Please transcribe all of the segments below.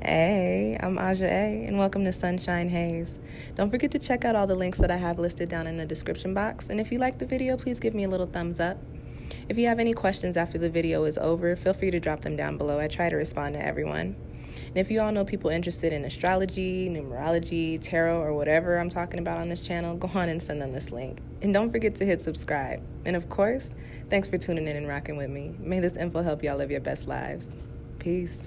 Hey, I'm Aja A, and welcome to Sunshine Haze. Don't forget to check out all the links that I have listed down in the description box, and if you like the video, please give me a little thumbs up. If you have any questions after the video is over, feel free to drop them down below. I try to respond to everyone. And if you all know people interested in astrology, numerology, tarot, or whatever I'm talking about on this channel, go on and send them this link. And don't forget to hit subscribe. And of course, thanks for tuning in and rocking with me. May this info help y'all live your best lives. Peace.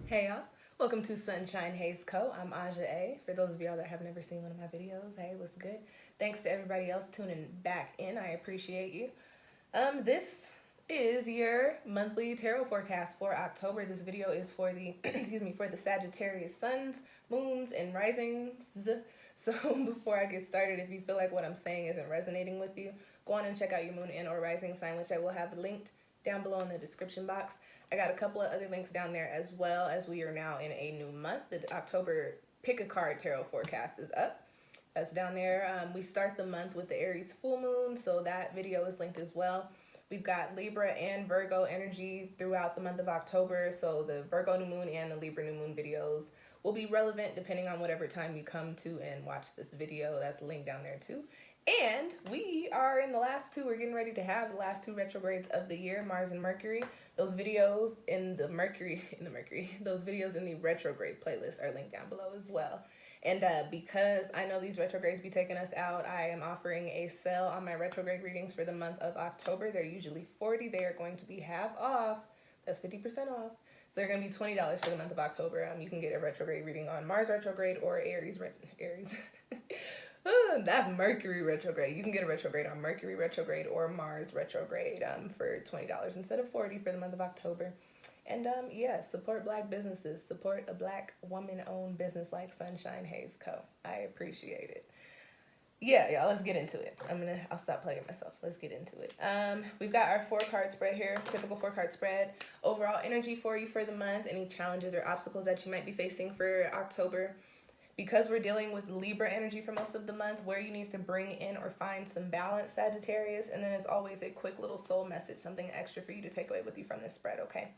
Hey y'all, welcome to SunshinehazeCo. I'm Aja A. For those of y'all that have never seen one of my videos, hey, what's good? Thanks to everybody else tuning back in. I appreciate you. This is your monthly tarot forecast for October. This video is for the for the Sagittarius suns, moons, and risings. So before I get started, if you feel like what I'm saying isn't resonating with you, go on and check out your moon and or rising sign, which I will have linked down below in the description box. I got a couple of other links down there as well, as we are now in a new month. The October Pick a Card Tarot forecast is up. That's down there. We start the month with the Aries full moon, so that video is linked as well. We've got Libra and Virgo energy throughout the month of October, so the Virgo new moon and the Libra new moon videos will be relevant depending on whatever time you come to and watch this video. That's linked down there too. And we are in the last two, we're getting ready to have the last two retrogrades of the year, Mars and Mercury. Those videos in the those videos in the retrograde playlist are linked down below as well. And because I know these retrogrades be taking us out, I am offering a sale on my retrograde readings for the month of October. They're usually $40. They are going to be half off. That's 50% off. So they're going to be $20 for the month of October. You can get a retrograde reading on Mars retrograde or Aries. That's Mercury retrograde. You can get a retrograde on Mercury retrograde or Mars retrograde for $20 instead of $40 for the month of October. And yeah, support Black businesses. Support a Black woman-owned business like SunshinehazeCo. I appreciate it. Yeah, y'all, let's get into it. I'll stop playing myself. Let's get into it. We've got our 4-card spread here, typical 4-card spread. Overall energy for you for the month, any challenges or obstacles that you might be facing for October. Because we're dealing with Libra energy for most of the month, where you need to bring in or find some balance, Sagittarius. And then as always, a quick little soul message, something extra for you to take away with you from this spread, okay?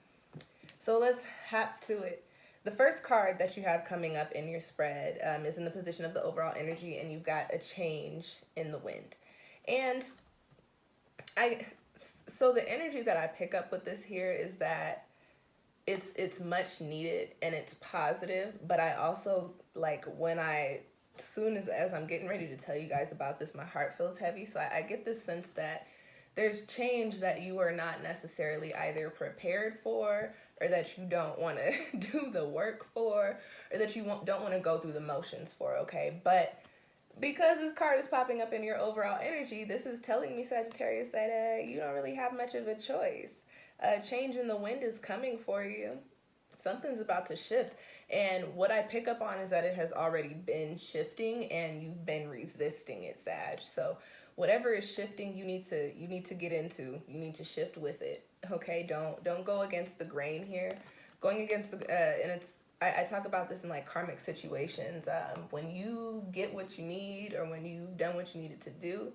So let's hop to it. The first card that you have coming up in your spread is in the position of the overall energy, and you've got a change in the wind. And so the energy that I pick up with this here is that it's much needed and it's positive, but I also, like, soon as I'm getting ready to tell you guys about this, my heart feels heavy. So I get this sense that there's change that you are not necessarily either prepared for, or that you don't want to do the work for, or that you don't want to go through the motions for, okay? But because this card is popping up in your overall energy, this is telling me, Sagittarius, that you don't really have much of a choice. Change in the wind is coming for you. Something's about to shift. And what I pick up on is that it has already been shifting and you've been resisting it, Sag. So whatever is shifting, you need to get into. You need to shift with it. Okay? Don't go against the grain here. Going against I talk about this in like karmic situations. When you get what you need, or when you've done what you needed to do,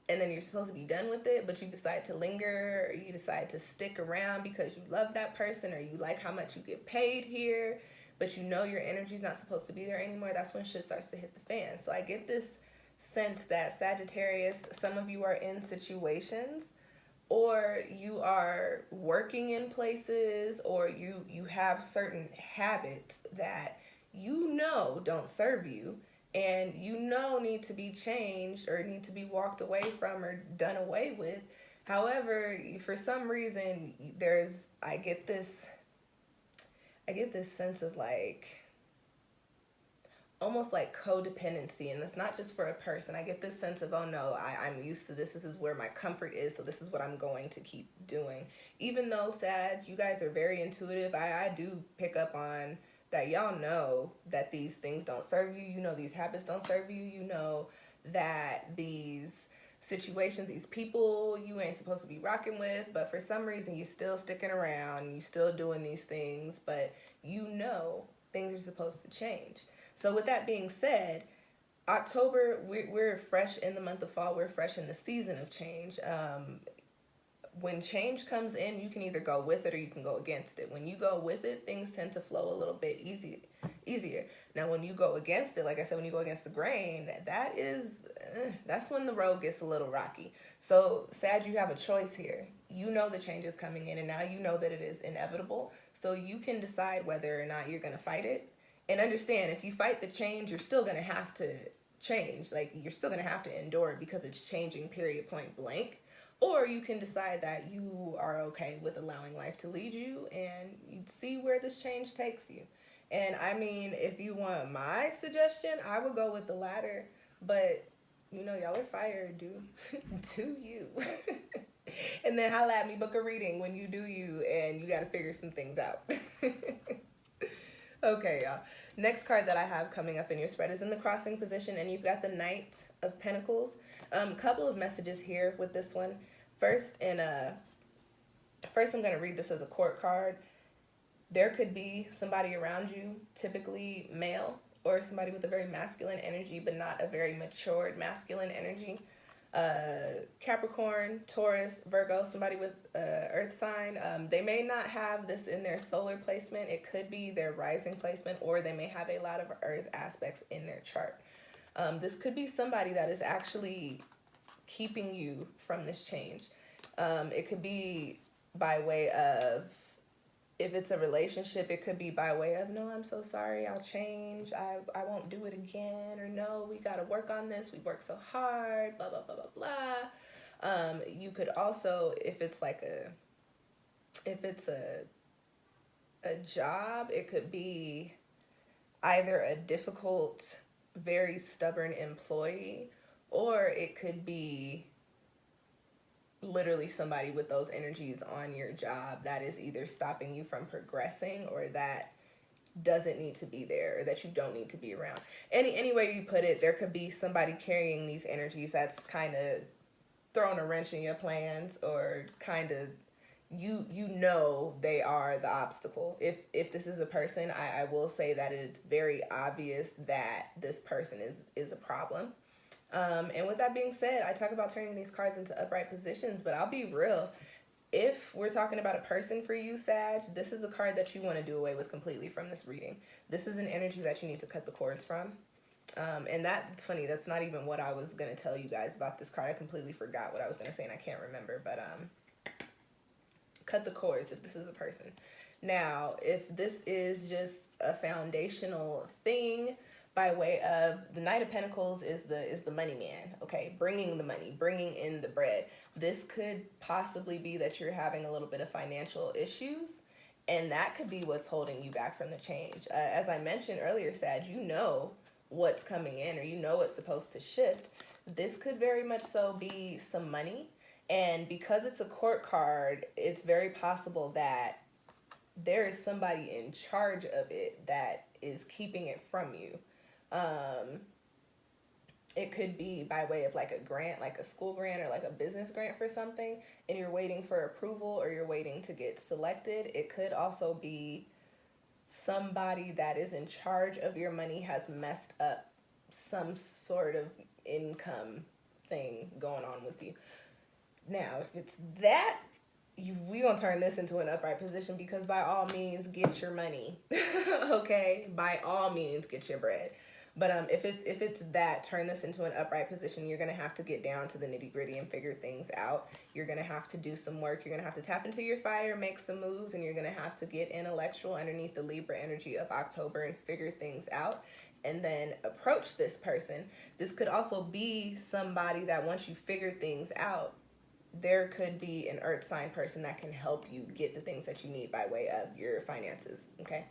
and then you're supposed to be done with it, but you decide to linger, or you decide to stick around because you love that person, or you like how much you get paid here, but you know your energy's not supposed to be there anymore, that's when shit starts to hit the fan. So I get this sense that, Sagittarius, some of you are in situations, or you are working in places, or you have certain habits that you know don't serve you, and you know need to be changed or need to be walked away from or done away with. However, for some reason, I get this sense of like, almost like codependency, and it's not just for a person. I get this sense of, oh no, I'm used to this. This is where my comfort is, so this is what I'm going to keep doing. Even though, Sag, you guys are very intuitive, I do pick up on that y'all know that these things don't serve you. You know these habits don't serve you. You know that these situations, these people you ain't supposed to be rocking with, but for some reason you still sticking around, you still doing these things, but you know things are supposed to change. So with that being said, October, we're fresh in the month of fall. We're fresh in the season of change. when change comes in, you can either go with it or you can go against it. When you go with it, things tend to flow a little bit easier. Now, when you go against it, like I said, when you go against the grain, that's when the road gets a little rocky. So, Sag, you have a choice here. You know the change is coming in, and now you know that it is inevitable. So you can decide whether or not you're going to fight it. And understand, if you fight the change, you're still going to have to change. Like, you're still going to have to endure it because it's changing, period, point blank. Or you can decide that you are okay with allowing life to lead you and you see where this change takes you. And I mean, if you want my suggestion, I would go with the latter. But, y'all are fire, do you. And then holla at me, book a reading when you do you, and you got to figure some things out. Okay, y'all. Next card that I have coming up in your spread is in the crossing position, and you've got the Knight of Pentacles. Couple of messages here with this one. First, I'm going to read this as a court card. There could be somebody around you, typically male, or somebody with a very masculine energy, but not a very matured masculine energy. Capricorn, Taurus, Virgo, somebody with earth sign. They may not have this in their solar placement. It could be their rising placement, or they may have a lot of earth aspects in their chart. This could be somebody that is actually keeping you from this change. It could be by way of, if it's a relationship, it could be by way of, no, I'm so sorry, I'll change, I won't do it again, or no, we got to work on this, we work so hard, blah, blah, blah, blah, blah. You could also, if it's a job, it could be either a difficult, very stubborn employee, or it could be literally somebody with those energies on your job that is either stopping you from progressing, or that doesn't need to be there, or that you don't need to be around. Any way you put it, there could be somebody carrying these energies that's kind of throwing a wrench in your plans, or kind of they are the obstacle. If this is a person, I will say that it's very obvious that this person is a problem. And with that being said, I talk about turning these cards into upright positions, but I'll be real. If we're talking about a person for you, Sag, this is a card that you want to do away with completely from this reading. This is an energy that you need to cut the cords from. And that's funny. That's not even what I was going to tell you guys about this card. I completely forgot what I was going to say, and I can't remember. But cut the cords if this is a person. Now, if this is just a foundational thing, by way of the Knight of Pentacles is the money man, okay? Bringing the money, bringing in the bread. This could possibly be that you're having a little bit of financial issues, and that could be what's holding you back from the change. As I mentioned earlier, Sag, you know what's coming in, or you know what's supposed to shift. This could very much so be some money, and because it's a court card, it's very possible that there is somebody in charge of it that is keeping it from you. It could be by way of like a grant, like a school grant or like a business grant for something, and you're waiting for approval, or you're waiting to get selected. It could also be somebody that is in charge of your money has messed up some sort of income thing going on with you. Now, if it's that, we're going to turn this into an upright position, because by all means, get your money, okay? By all means, get your bread. But if it's that, turn this into an upright position. You're going to have to get down to the nitty gritty and figure things out. You're going to have to do some work. You're going to have to tap into your fire, make some moves, and you're going to have to get intellectual underneath the Libra energy of October and figure things out, and then approach this person. This could also be somebody that once you figure things out, there could be an earth sign person that can help you get the things that you need by way of your finances, okay?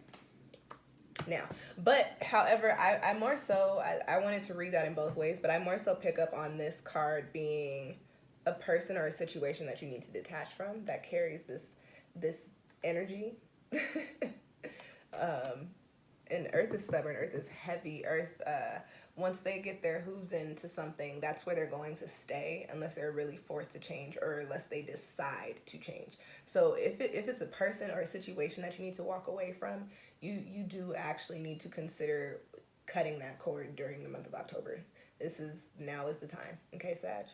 Now, but however, I more so, I wanted to read that in both ways, but I more so pick up on this card being a person or a situation that you need to detach from, that carries this energy. And Earth is stubborn, Earth is heavy, Earth, once they get their hooves into something, that's where they're going to stay, unless they're really forced to change, or unless they decide to change. So if it's a person or a situation that you need to walk away from, you do actually need to consider cutting that cord during the month of October. Now is the time. Okay, Sag?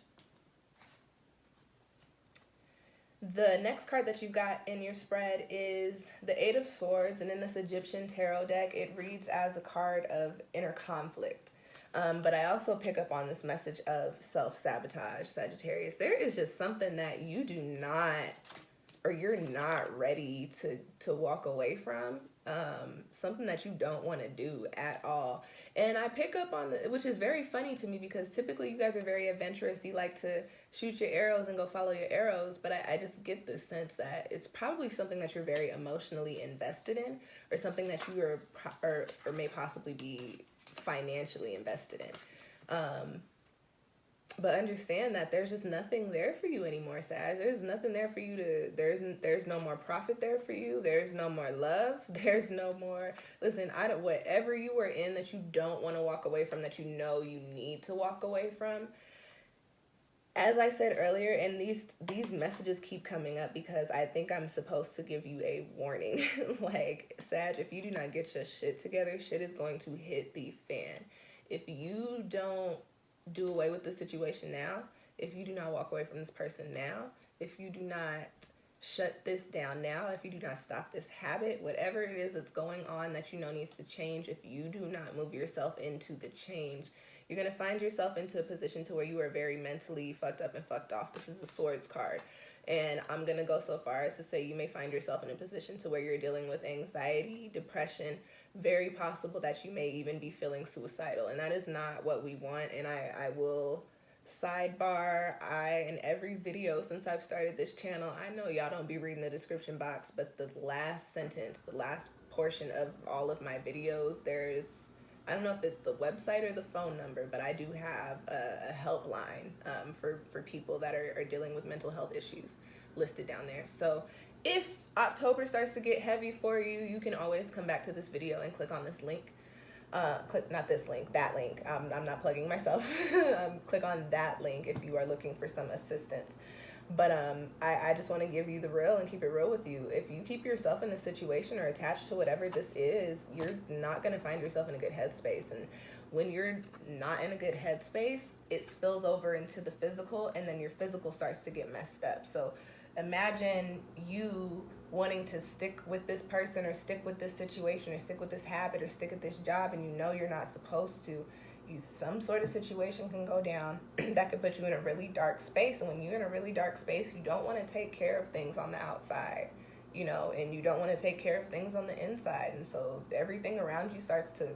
The next card that you got in your spread is the Eight of Swords, and in this Egyptian tarot deck, it reads as a card of inner conflict. But I also pick up on this message of self-sabotage, Sagittarius. There is just something that you do not, or you're not ready to walk away from. Something that you don't want to do at all. And I pick up on which is very funny to me, because typically you guys are very adventurous. You like to shoot your arrows and go follow your arrows, but I just get the sense that it's probably something that you're very emotionally invested in, or something that you are or may possibly be financially invested in. But understand that there's just nothing there for you anymore, Sag. There's nothing there for you to, there's no more profit there for you. There's no more love. There's no more, listen, whatever you were in that you don't want to walk away from, that you know you need to walk away from. As I said earlier, and these messages keep coming up because I think I'm supposed to give you a warning. Like, Sag, if you do not get your shit together, shit is going to hit the fan. If you don't do away with the situation now, if you do not walk away from this person now, if you do not shut this down now, if you do not stop this habit, whatever it is that's going on that you know needs to change, if you do not move yourself into the change, you're going to find yourself into a position to where you are very mentally fucked up and fucked off. This is a Swords card. And I'm going to go so far as to say you may find yourself in a position to where you're dealing with anxiety, depression, very possible that you may even be feeling suicidal. And that is not what we want. And I will sidebar, in every video since I've started this channel, I know y'all don't be reading the description box, but the last sentence, the last portion of all of my videos, there's, I don't know if it's the website or the phone number, but I do have a helpline for people that are dealing with mental health issues listed down there. So if October starts to get heavy for you, you can always come back to this video and click on this link. Not this link, that link. I'm not plugging myself. Click on that link if you are looking for some assistance. But I just want to give you the real and keep it real with you. If you keep yourself in this situation or attached to whatever this is, you're not going to find yourself in a good headspace. And when you're not in a good headspace, it spills over into the physical, and then your physical starts to get messed up. So imagine you wanting to stick with this person or stick with this situation or stick with this habit or stick at this job, and you know you're not supposed to. Some sort of situation can go down that could put you in a really dark space. And when you're in a really dark space, you don't want to take care of things on the outside, you know, and you don't want to take care of things on the inside. And so everything around you starts to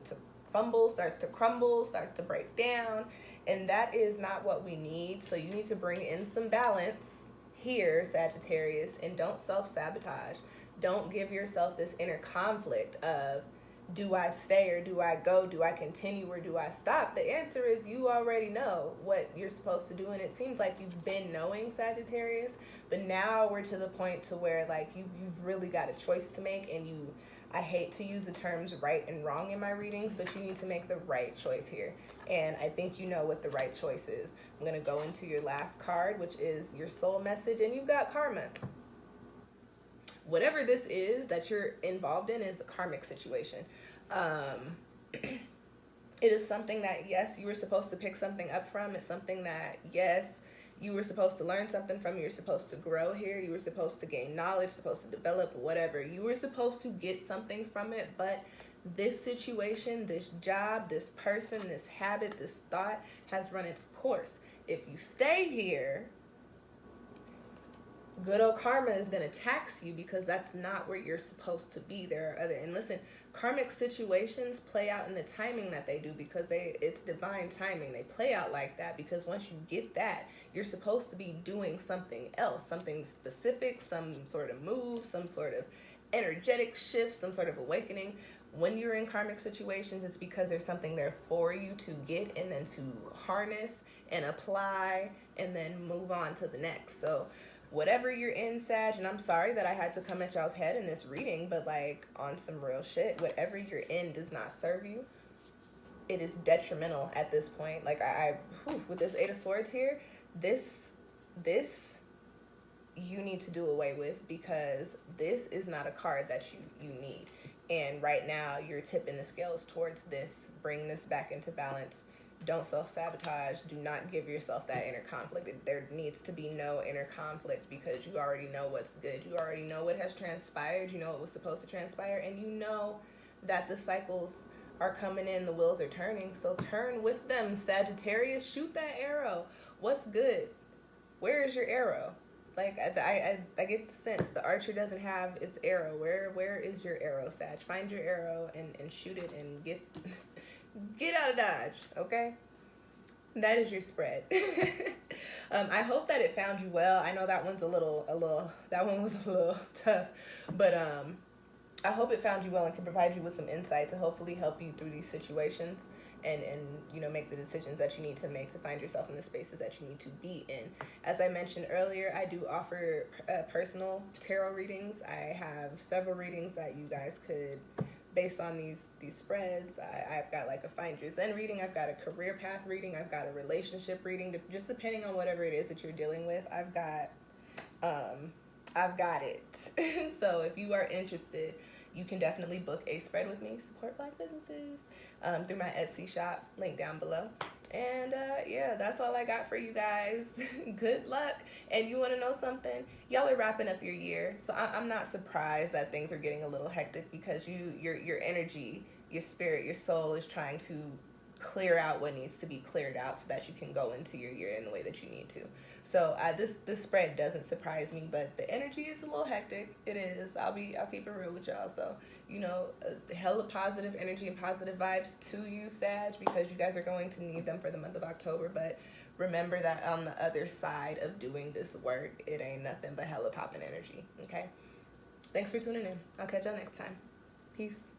fumble, starts to crumble, starts to break down. And that is not what we need. So you need to bring in some balance here, Sagittarius, and don't self-sabotage. Don't give yourself this inner conflict of, do I stay or do I go? Do I continue or do I stop? The answer is you already know what you're supposed to do, and it seems like you've been knowing, Sagittarius, but now we're to the point to where like you've really got a choice to make, and I hate to use the terms right and wrong in my readings, but you need to make the right choice here. And I think you know what the right choice is. I'm going to go into your last card, which is your soul message, and you've got karma. Whatever this is that you're involved in is a karmic situation. It is something that, yes, you were supposed to pick something up from. It's something that, yes, you were supposed to learn something from. You're supposed to grow here. You were supposed to gain knowledge, supposed to develop, whatever. You were supposed to get something from it, but this situation, this job, this person, this habit, this thought has run its course. If you stay here, good old karma is going to tax you, because that's not where you're supposed to be. There are other, and listen, karmic situations play out in the timing that they do, because it's divine timing. They play out like that because once you get that, you're supposed to be doing something else, something specific, some sort of move, some sort of energetic shift, some sort of awakening. When you're in karmic situations, it's because there's something there for you to get and then to harness and apply and then move on to the next. So whatever you're in, Sag, and I'm sorry that I had to come at y'all's head in this reading, but like on some real shit, whatever you're in does not serve you. It is detrimental at this point. Like with this Eight of Swords here, this you need to do away with, because this is not a card that you need. And right now you're tipping the scales towards this. Bring this back into balance. Don't self-sabotage. Do not give yourself that inner conflict. There needs to be no inner conflict, because you already know what's good. You already know what has transpired. You know what was supposed to transpire, and you know that the cycles are coming in, the wheels are turning. So turn with them, Sagittarius. Shoot that arrow. What's good? Where is your arrow? Like, I get the sense the archer doesn't have its arrow. Where is your arrow, Sag? Find your arrow and shoot it and get out of Dodge, okay? That is your spread. I hope that it found you well. I know that one's that one was a little tough, but I hope it found you well and can provide you with some insight to hopefully help you through these situations and you know, make the decisions that you need to make to find yourself in the spaces that you need to be in. As I mentioned earlier, I do offer personal tarot readings. I have several readings that you guys could, based on these spreads. I've got like a Find Your Zen reading, I've got a career path reading, I've got a relationship reading, just depending on whatever it is that you're dealing with. I've got it. So if you are interested, you can definitely book a spread with me. Support Black businesses through my Etsy shop, link down below. And yeah, that's all I got for you guys. Good luck. And you want to know something? Y'all are wrapping up your year, so I'm not surprised that things are getting a little hectic, because your energy, your spirit, your soul is trying to clear out what needs to be cleared out so that you can go into your year in the way that you need to. So this spread doesn't surprise me, but the energy is a little hectic. It is. I'll keep it real with y'all. So, you know, hella positive energy and positive vibes to you, Sag, because you guys are going to need them for the month of October. But remember that on the other side of doing this work, it ain't nothing but hella popping energy. Okay? Thanks for tuning in. I'll catch y'all next time. Peace.